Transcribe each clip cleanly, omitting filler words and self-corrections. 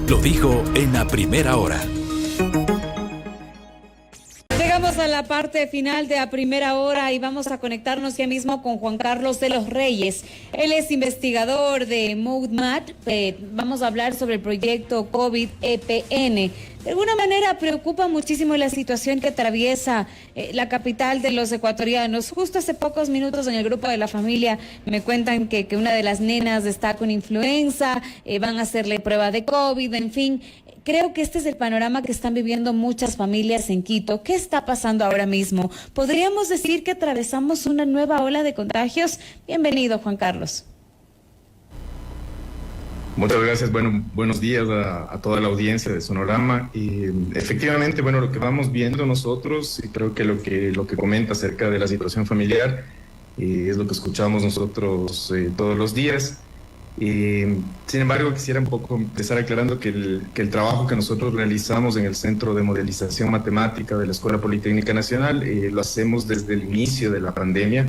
Lo dijo en la primera hora. Llegamos a la parte final de A Primera Hora y vamos a conectarnos ya mismo con Juan Carlos de los Reyes. Él es investigador de MODMAT. Vamos a hablar sobre el proyecto COVID-EPN. De alguna manera preocupa muchísimo la situación que atraviesa la capital de los ecuatorianos. Justo hace pocos minutos en el grupo de la familia me cuentan que una de las nenas está con influenza, van a hacerle prueba de COVID, en fin. Creo que este es el panorama que están viviendo muchas familias en Quito. ¿Qué está pasando ahora mismo? ¿Podríamos decir que atravesamos una nueva ola de contagios? Bienvenido, Juan Carlos. Muchas gracias. Buenos días a toda la audiencia de Sonorama. Y efectivamente, lo que vamos viendo nosotros, y creo que lo que comenta acerca de la situación familiar, es lo que escuchamos nosotros todos los días. Sin embargo, quisiera un poco empezar aclarando que el trabajo que nosotros realizamos en el Centro de Modelización Matemática de la Escuela Politécnica Nacional lo hacemos desde el inicio de la pandemia.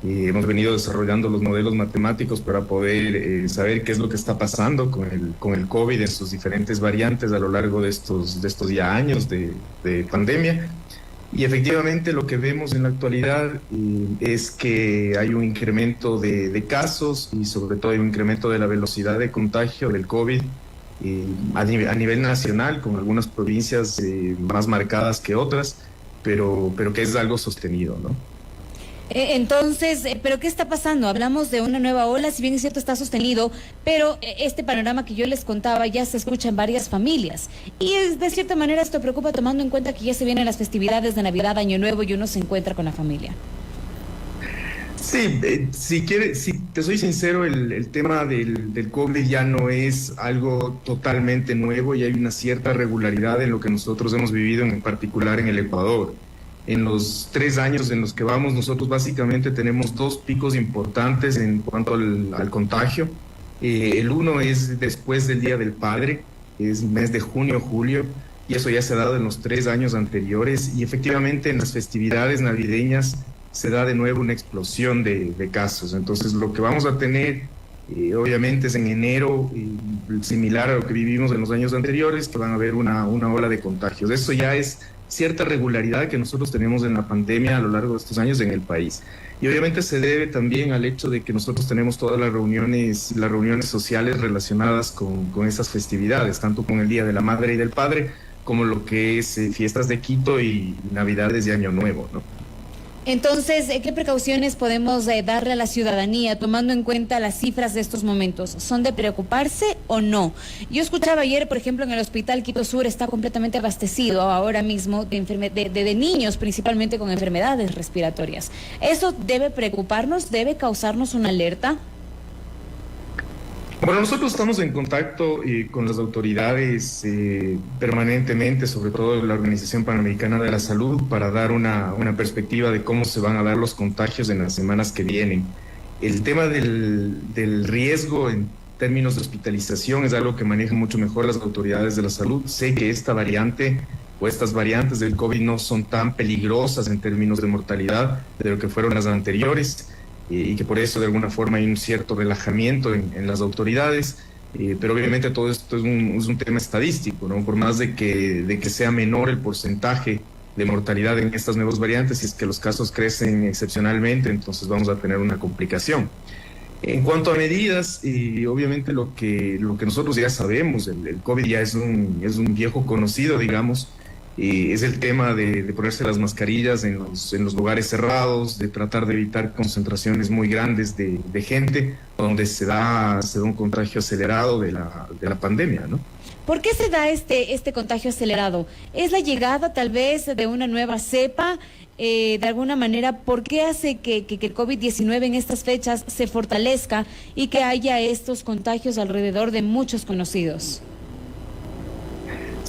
Hemos venido desarrollando los modelos matemáticos para poder saber qué es lo que está pasando con el COVID en sus diferentes variantes a lo largo de estos ya años de pandemia. Y efectivamente lo que vemos en la actualidad es que hay un incremento de casos y sobre todo hay un incremento de la velocidad de contagio del COVID a nivel nacional, con algunas provincias más marcadas que otras, pero que es algo sostenido, ¿no? Entonces, ¿pero qué está pasando? Hablamos de una nueva ola, si bien es cierto está sostenido, pero este panorama que yo les contaba ya se escucha en varias familias. Y de cierta manera esto preocupa tomando en cuenta que ya se vienen las festividades de Navidad, Año Nuevo y uno se encuentra con la familia. Sí, si te soy sincero, el tema del COVID ya no es algo totalmente nuevo y hay una cierta regularidad en lo que nosotros hemos vivido, en particular en el Ecuador. En los 3 años en los que vamos, nosotros básicamente tenemos 2 picos importantes en cuanto al contagio. El uno es después del Día del Padre, es mes de junio, julio, y eso ya se ha dado en los 3 años anteriores. Y efectivamente en las festividades navideñas se da de nuevo una explosión de casos. Entonces lo que vamos a tener, obviamente, es en enero, similar a lo que vivimos en los años anteriores, que van a haber una ola de contagios. Eso ya es cierta regularidad que nosotros tenemos en la pandemia a lo largo de estos años en el país. Y obviamente se debe también al hecho de que nosotros tenemos todas las reuniones sociales relacionadas con esas festividades, tanto con el Día de la Madre y del Padre, como lo que es fiestas de Quito y Navidades y Año Nuevo, ¿no? Entonces, ¿qué precauciones podemos darle a la ciudadanía tomando en cuenta las cifras de estos momentos? ¿Son de preocuparse o no? Yo escuchaba ayer, por ejemplo, en el hospital Quito Sur está completamente abastecido ahora mismo de niños, principalmente con enfermedades respiratorias. ¿Eso debe preocuparnos? ¿Debe causarnos una alerta? Bueno, nosotros estamos en contacto con las autoridades permanentemente, sobre todo la Organización Panamericana de la Salud, para dar una perspectiva de cómo se van a dar los contagios en las semanas que vienen. El tema del riesgo en términos de hospitalización es algo que manejan mucho mejor las autoridades de la salud. Sé que esta variante o estas variantes del COVID no son tan peligrosas en términos de mortalidad de lo que fueron las anteriores, y que por eso de alguna forma hay un cierto relajamiento en las autoridades, pero obviamente todo esto es un tema estadístico, ¿no? Por más de que sea menor el porcentaje de mortalidad en estas nuevas variantes, si es que los casos crecen excepcionalmente, entonces vamos a tener una complicación. En cuanto a medidas, obviamente lo que nosotros ya sabemos, el COVID ya es un viejo conocido, digamos. Es el tema de ponerse las mascarillas en los lugares cerrados, de tratar de evitar concentraciones muy grandes de gente, donde se da un contagio acelerado de la pandemia, ¿no? ¿Por qué se da este contagio acelerado? ¿Es la llegada tal vez de una nueva cepa? De alguna manera, ¿por qué hace que el COVID-19 en estas fechas se fortalezca y que haya estos contagios alrededor de muchos conocidos?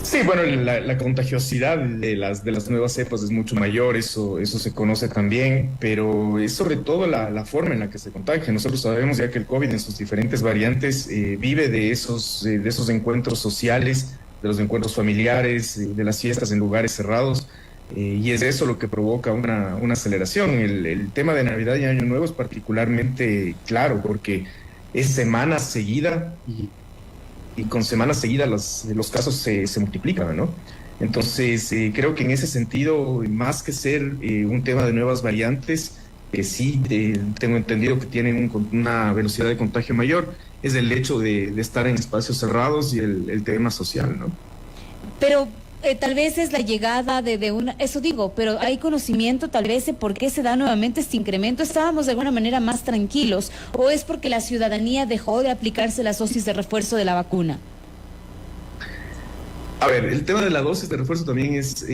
Sí, bueno, la contagiosidad de las nuevas cepas es mucho mayor, eso se conoce también, pero es sobre todo la forma en la que se contagia. Nosotros sabemos ya que el COVID en sus diferentes variantes vive de esos encuentros sociales, de los encuentros familiares, de las fiestas en lugares cerrados, y es eso lo que provoca una aceleración. El tema de Navidad y Año Nuevo es particularmente claro porque es semana seguida con semanas seguidas los casos se multiplican, ¿no? Entonces, creo que en ese sentido, más que ser un tema de nuevas variantes, que sí tengo entendido que tienen una velocidad de contagio mayor, es el hecho de estar en espacios cerrados y el tema social, ¿no? Pero tal vez es la llegada de una, eso digo, pero hay conocimiento tal vez de por qué se da nuevamente este incremento. ¿Estábamos de alguna manera más tranquilos o es porque la ciudadanía dejó de aplicarse las dosis de refuerzo de la vacuna? A ver, el tema de la dosis de refuerzo también es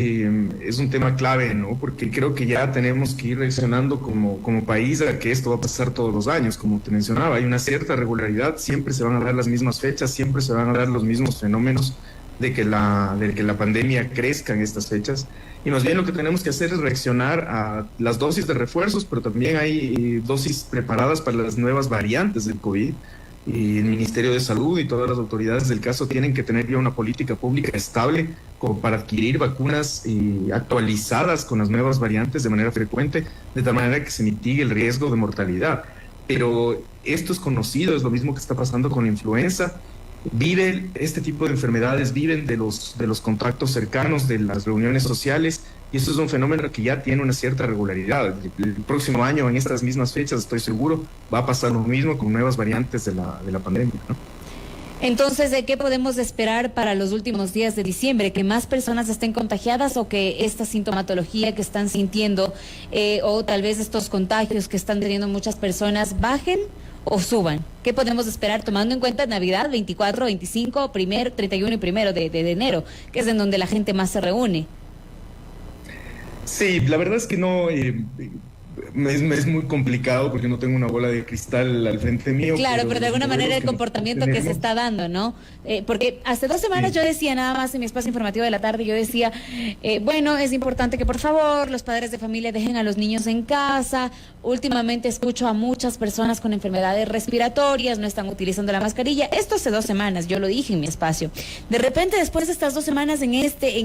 un tema clave, ¿no? Porque creo que ya tenemos que ir reaccionando como país a que esto va a pasar todos los años. Como te mencionaba, hay una cierta regularidad, siempre se van a dar las mismas fechas, siempre se van a dar los mismos fenómenos de que la pandemia crezca en estas fechas. Y más bien lo que tenemos que hacer es reaccionar a las dosis de refuerzos, pero también hay dosis preparadas para las nuevas variantes del COVID. Y el Ministerio de Salud y todas las autoridades del caso tienen que tener ya una política pública estable como para adquirir vacunas actualizadas con las nuevas variantes de manera frecuente, de tal manera que se mitigue el riesgo de mortalidad. Pero esto es conocido, es lo mismo que está pasando con la influenza. Este tipo de enfermedades viven de los contactos cercanos, de las reuniones sociales, y esto es un fenómeno que ya tiene una cierta regularidad. El próximo año, en estas mismas fechas, estoy seguro, va a pasar lo mismo con nuevas variantes de la pandemia, ¿no? Entonces, ¿de qué podemos esperar para los últimos días de diciembre? ¿Que más personas estén contagiadas o que esta sintomatología que están sintiendo o tal vez estos contagios que están teniendo muchas personas bajen o suban? ¿Qué podemos esperar tomando en cuenta Navidad, 24, 25, 31 y 1 de enero, que es en donde la gente más se reúne? Sí, la verdad es que no, es muy complicado porque no tengo una bola de cristal al frente mío. Claro, pero de alguna manera el comportamiento que se está dando, ¿no? Porque hace 2 semanas yo decía nada más en mi espacio informativo de la tarde, yo decía, bueno, es importante que por favor los padres de familia dejen a los niños en casa. Últimamente escucho a muchas personas con enfermedades respiratorias, no están utilizando la mascarilla. Esto hace 2 semanas, yo lo dije en mi espacio. De repente, después de estas 2 semanas, en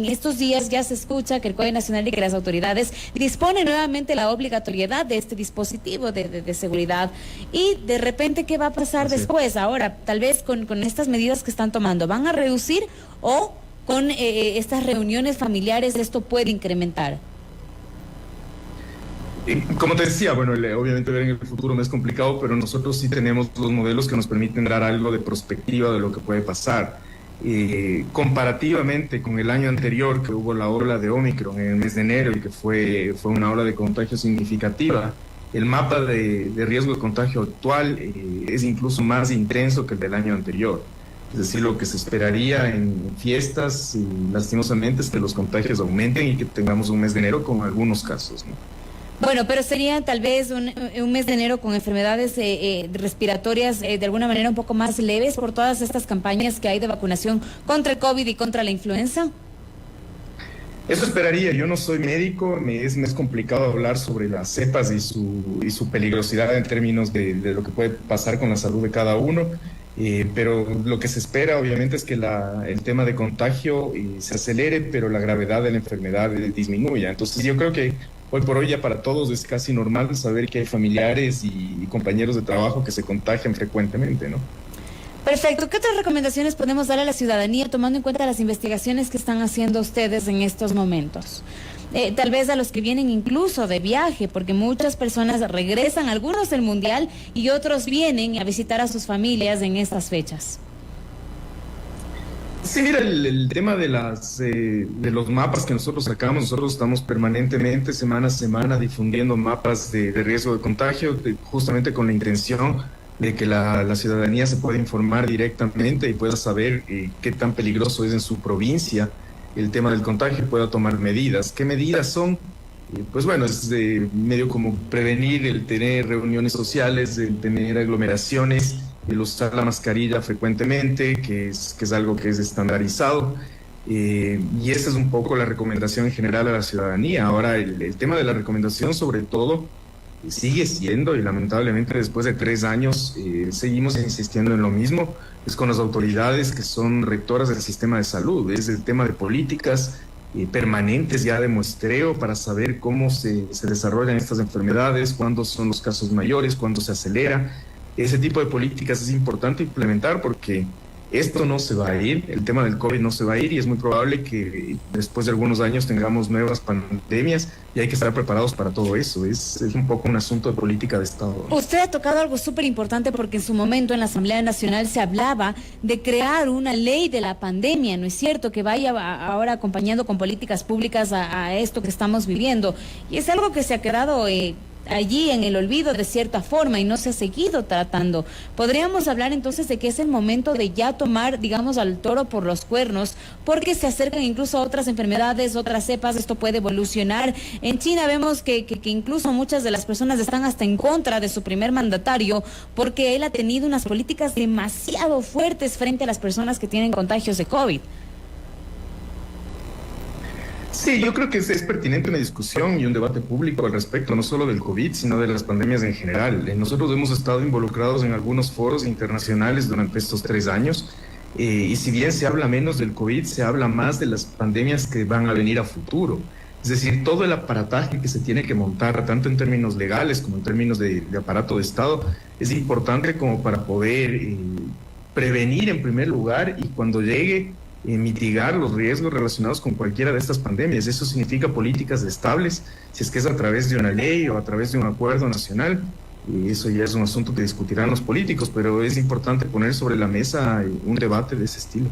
estos días ya se escucha que el Código Nacional y que las autoridades disponen nuevamente la obligatoriedad de este dispositivo de seguridad. Y de repente, ¿qué va a pasar después? Ahora, tal vez con estas medidas que están tomando, ¿van a reducir o con estas reuniones familiares esto puede incrementar? Como te decía, bueno, obviamente ver en el futuro no es complicado, pero nosotros sí tenemos los modelos que nos permiten dar algo de perspectiva de lo que puede pasar. Comparativamente con el año anterior, que hubo la ola de Omicron en el mes de enero y que fue una ola de contagio significativa, el mapa de riesgo de contagio actual es incluso más intenso que el del año anterior. Es decir, lo que se esperaría en fiestas, lastimosamente, es que los contagios aumenten y que tengamos un mes de enero con algunos casos, ¿no? Bueno, pero sería tal vez un mes de enero con enfermedades respiratorias de alguna manera un poco más leves por todas estas campañas que hay de vacunación contra el COVID y contra la influenza. Eso esperaría. Yo no soy médico, me es complicado hablar sobre las cepas y su peligrosidad en términos de lo que puede pasar con la salud de cada uno. Pero lo que se espera obviamente es que el tema de contagio se acelere, pero la gravedad de la enfermedad disminuya. Entonces yo creo que hoy por hoy ya para todos es casi normal saber que hay familiares y compañeros de trabajo que se contagian frecuentemente, ¿no? Perfecto. ¿Qué otras recomendaciones podemos dar a la ciudadanía tomando en cuenta las investigaciones que están haciendo ustedes en estos momentos? Tal vez a los que vienen incluso de viaje, porque muchas personas regresan, algunos del Mundial y otros vienen a visitar a sus familias en estas fechas. Sí, mira, el tema de los mapas que nosotros sacamos, nosotros estamos permanentemente, semana a semana, difundiendo mapas de riesgo de contagio, justamente con la intención de que la ciudadanía se pueda informar directamente y pueda saber qué tan peligroso es en su provincia el tema del contagio y pueda tomar medidas. ¿Qué medidas son? Pues bueno, es medio como prevenir el tener reuniones sociales, el tener aglomeraciones, el usar la mascarilla frecuentemente, que es algo que es estandarizado. Y esa es un poco la recomendación en general a la ciudadanía. Ahora, el tema de la recomendación, sobre todo, sigue siendo, y lamentablemente después de 3 años seguimos insistiendo en lo mismo, es con las autoridades que son rectoras del sistema de salud. Es el tema de políticas permanentes ya de muestreo para saber cómo se desarrollan estas enfermedades, cuándo son los casos mayores, cuándo se acelera. Ese tipo de políticas es importante implementar porque Esto no se va a ir, el tema del COVID no se va a ir y es muy probable que después de algunos años tengamos nuevas pandemias y hay que estar preparados para todo eso. Es un poco un asunto de política de Estado, ¿no? Usted ha tocado algo súper importante porque en su momento en la Asamblea Nacional se hablaba de crear una ley de la pandemia, ¿no es cierto? Que vaya ahora acompañando con políticas públicas a esto que estamos viviendo. Y es algo que se ha quedado allí en el olvido de cierta forma y no se ha seguido tratando. Podríamos hablar entonces de que es el momento de ya tomar, digamos, al toro por los cuernos, porque se acercan incluso otras enfermedades, otras cepas, esto puede evolucionar. En China vemos que incluso muchas de las personas están hasta en contra de su primer mandatario, porque él ha tenido unas políticas demasiado fuertes frente a las personas que tienen contagios de COVID. Sí, yo creo que es pertinente una discusión y un debate público al respecto, no solo del COVID, sino de las pandemias en general. Nosotros hemos estado involucrados en algunos foros internacionales durante estos 3 años y si bien se habla menos del COVID, se habla más de las pandemias que van a venir a futuro. Es decir, todo el aparataje que se tiene que montar, tanto en términos legales como en términos de aparato de Estado, es importante como para poder prevenir en primer lugar y cuando llegue mitigar los riesgos relacionados con cualquiera de estas pandemias. Eso significa políticas estables, si es que es a través de una ley o a través de un acuerdo nacional, y eso ya es un asunto que discutirán los políticos, pero es importante poner sobre la mesa un debate de ese estilo.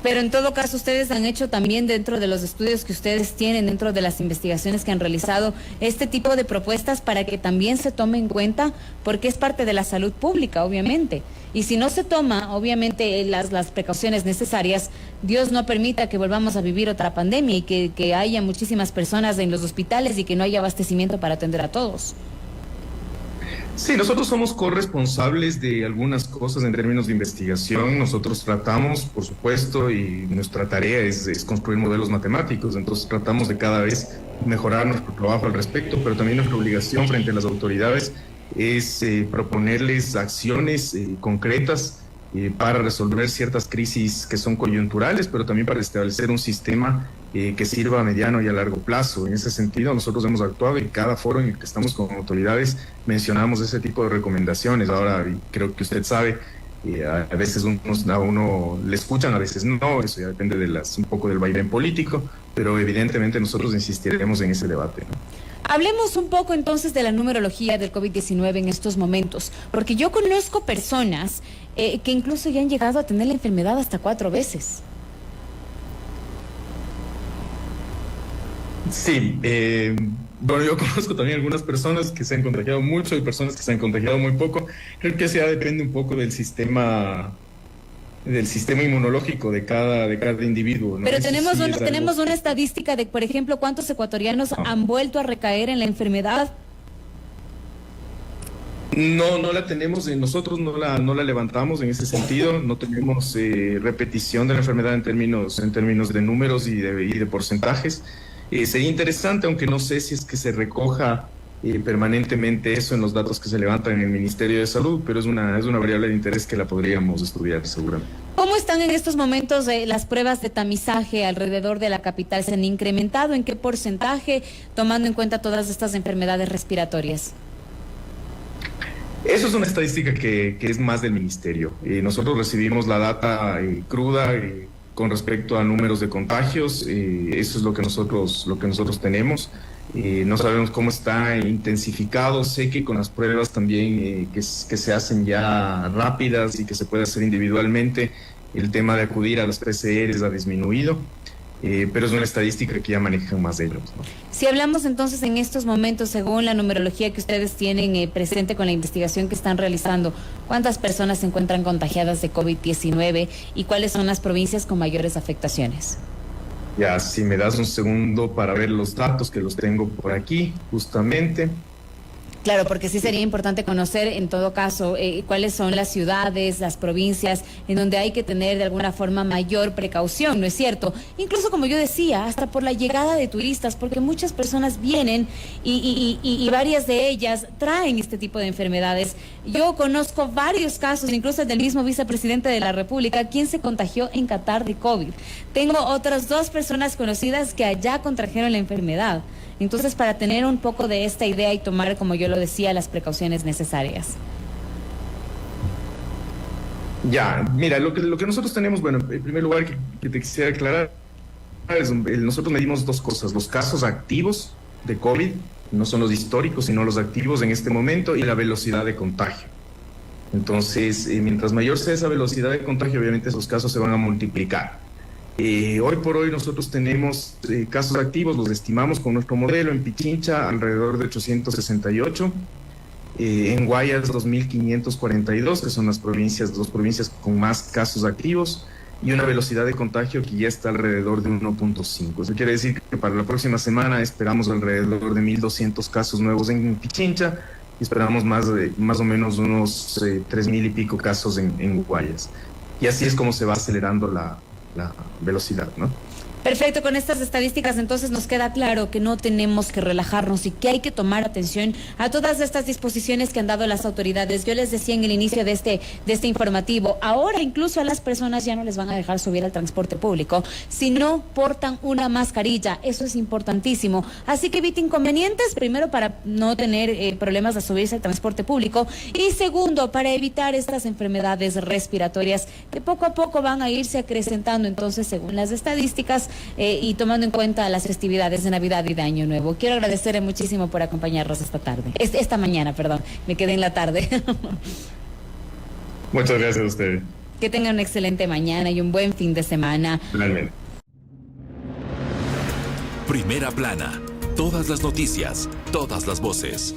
Pero en todo caso, ustedes han hecho también dentro de los estudios que ustedes tienen, dentro de las investigaciones que han realizado, este tipo de propuestas para que también se tome en cuenta, porque es parte de la salud pública, obviamente. Y si no se toma, obviamente, las precauciones necesarias, Dios no permita que volvamos a vivir otra pandemia y que haya muchísimas personas en los hospitales y que no haya abastecimiento para atender a todos. Sí, nosotros somos corresponsables de algunas cosas en términos de investigación. Nosotros tratamos, por supuesto, y nuestra tarea es construir modelos matemáticos. Entonces tratamos de cada vez mejorar nuestro trabajo al respecto, pero también nuestra obligación frente a las autoridades es proponerles acciones concretas para resolver ciertas crisis que son coyunturales, pero también para establecer un sistema que sirva a mediano y a largo plazo. En ese sentido, nosotros hemos actuado y cada foro en el que estamos con autoridades mencionamos ese tipo de recomendaciones. Ahora, creo que usted sabe, a veces a uno le escuchan, a veces no, eso ya depende un poco del vaivén político, pero evidentemente nosotros insistiremos en ese debate, ¿no? Hablemos un poco entonces de la numerología del COVID-19 en estos momentos, porque yo conozco personas que incluso ya han llegado a tener la enfermedad hasta 4 veces. Sí, bueno, yo conozco también algunas personas que se han contagiado mucho y personas que se han contagiado muy poco. Creo que eso ya depende un poco del sistema inmunológico de cada individuo, ¿no? Pero tenemos una estadística de, por ejemplo, cuántos ecuatorianos han vuelto a recaer en la enfermedad. No la tenemos, nosotros no la levantamos en ese sentido, no tenemos repetición de la enfermedad en términos de números y de porcentajes. Sería interesante, aunque no sé si es que se recoja permanentemente eso en los datos que se levantan en el Ministerio de Salud, pero es una variable de interés que la podríamos estudiar seguramente. ¿Cómo están en estos momentos las pruebas de tamizaje alrededor de la capital? ¿Se han incrementado? ¿En qué porcentaje, tomando en cuenta todas estas enfermedades respiratorias? Eso es una estadística que es más del Ministerio. Nosotros recibimos la data cruda con respecto a números de contagios. Eso es lo que nosotros tenemos. No sabemos cómo está intensificado. Sé que con las pruebas también que se hacen ya rápidas y que se puede hacer individualmente, el tema de acudir a las PCRs ha disminuido. Pero es una estadística que ya manejan más de ellos, ¿no? Si hablamos entonces en estos momentos, según la numerología que ustedes tienen presente con la investigación que están realizando, ¿cuántas personas se encuentran contagiadas de COVID-19 y cuáles son las provincias con mayores afectaciones? Ya, si me das un segundo para ver los datos, que los tengo por aquí, justamente. Claro, porque sí sería importante conocer en todo caso cuáles son las ciudades, las provincias en donde hay que tener de alguna forma mayor precaución, ¿no es cierto? Incluso como yo decía, hasta por la llegada de turistas, porque muchas personas vienen y varias de ellas traen este tipo de enfermedades. Yo conozco varios casos, incluso del mismo vicepresidente de la República, quien se contagió en Qatar de COVID. Tengo otras 2 personas conocidas que allá contrajeron la enfermedad. Entonces, para tener un poco de esta idea y tomar, como yo lo decía, las precauciones necesarias. Ya, mira, lo que nosotros tenemos, bueno, en primer lugar que te quisiera aclarar, nosotros medimos dos cosas: los casos activos de COVID, no son los históricos, sino los activos en este momento, y la velocidad de contagio. Entonces, mientras mayor sea esa velocidad de contagio, obviamente esos casos se van a multiplicar. Hoy por hoy nosotros tenemos casos activos, los estimamos con nuestro modelo en Pichincha alrededor de 868, en Guayas 2.542, que son las dos provincias con más casos activos, y una velocidad de contagio que ya está alrededor de 1.5. Eso quiere decir que para la próxima semana esperamos alrededor de 1.200 casos nuevos en Pichincha, y esperamos más o menos unos 3.000 y pico casos en Guayas. Y así es como se va acelerando la velocidad, ¿no? Perfecto, con estas estadísticas entonces nos queda claro que no tenemos que relajarnos y que hay que tomar atención a todas estas disposiciones que han dado las autoridades. Yo les decía en el inicio de este informativo, ahora incluso a las personas ya no les van a dejar subir al transporte público si no portan una mascarilla. Eso es importantísimo. Así que evite inconvenientes, primero para no tener problemas de subirse al transporte público, y segundo para evitar estas enfermedades respiratorias que poco a poco van a irse acrecentando entonces según las estadísticas, y tomando en cuenta las festividades de Navidad y de Año Nuevo. Quiero agradecerle muchísimo por acompañarnos esta mañana, me quedé en la tarde. Muchas gracias a ustedes. Que tengan una excelente mañana y un buen fin de semana. Realmente. Primera plana, todas las noticias, todas las voces.